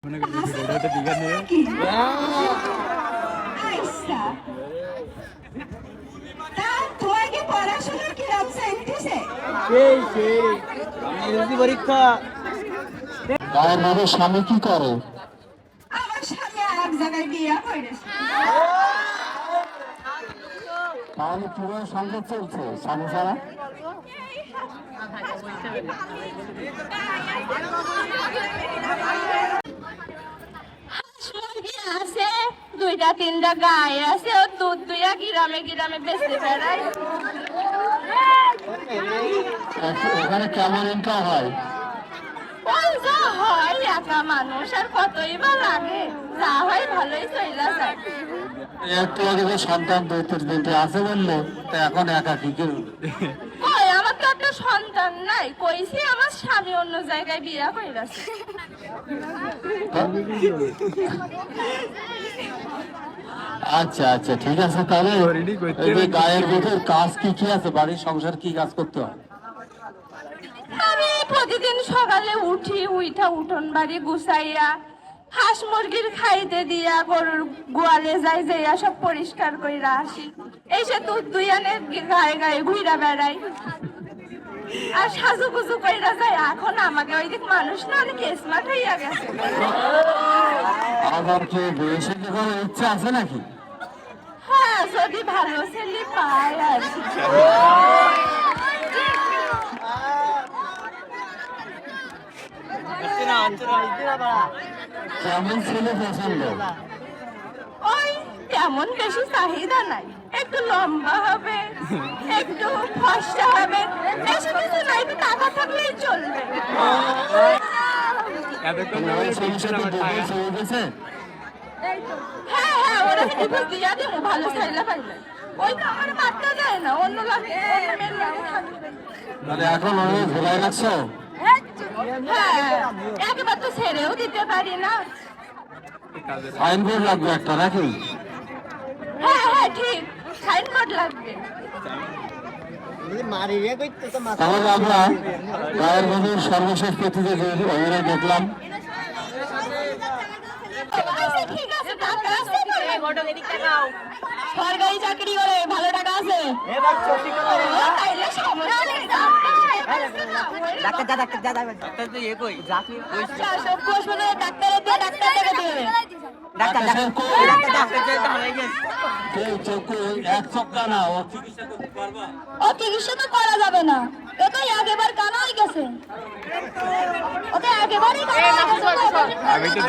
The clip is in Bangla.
স্বামী কি করে? আমার স্বামী আর এক জায়গায় বিয়া করেছে। তাহলে কিভাবে সংসার চলছে স্বামী ছাড়া? আছে দুইটা তিনটা গায়ে আছে, ও দুধ দুইয়া গ্রামে গ্রামে বেঁচে বেড়ায়। এখানে কেমন ইনকাম হয়? যা হয়, একা মানুষ আর কতই বা লাগে, যা হয় ভালোই চইলা যায়। একটু আগে যে সন্তান দুইটা আছে বললো, তো এখন একা কি করবে? কই আমার তো একটা সন্তান নাই, কইছি আমার স্বামী অন্য জায়গায় বিয়া কইরাছে। আচ্ছা আচ্ছা, ঠিক আছে। তাহলে এই যে গায়ের ভিতর কাজ কি কি আছে, বাড়ির সংসার কি কাজ করতে হয়? আমি প্রতিদিন সকালে উঠা উঠোন বাড়ি গুছাইয়া, হাঁস মুরগির খাইতে দিয়া, গরুর গোয়ালে যাই যাইয়া সব পরিষ্কার কইরা আসি। এসে দুধ দুইয়ানে গায়ে গায়ে ঘুরা বেড়াই আর সাজুগুজু কইরা যায়। এখন আমাকে ওই দিক মানুষ না অনেক স্মার্ট হইয়া গেছে। আবার কি বয়সে কি কোনো ইচ্ছা আছে নাকি? হ্যাঁ, যদি ভালো ছেলে পায় আর কি। কেমন ছেলে পছন্দ? ওই তেমন বেশি চাহিদা নাই, একটু লম্বা হবে, একটু ফর্সা হবে, বেশি কিছু নাই, একটু টাকা থাকলেই চলবে। হ্যাঁ হ্যাঁ, ওরা ডিভোর্স দিয়া দেবো ভালো ছেলে পাইলে। ওই তো আমার মারতে যায় না, অন্য লাগে, অন্য মেয়ের লাগে থাকবে। তাহলে এখন অনেক ভোলাই রাখছো? হ্যাঁ, একবার তো ছেড়েও দিতে পারি না। সাইনবোর্ড লাগবে একটা নাকি? হ্যাঁ হ্যাঁ ঠিক, সাইনবোর্ড লাগবে। তাহলে আমরা গায়ের মধ্যে সর্বশেষ প্রতিযোগী অভিনয় দেখলাম। ঠিক আছে, টাকা আছে, সরকারি চাকরি করে ভালো টাকা আছে, তাইলে সমস্যা নেই। ও চিকিৎসা তো করা যাবে না, ও তো একেবারে কানা হয়ে গেছে, ও তো একেবারেই কানা হয়ে গেছে।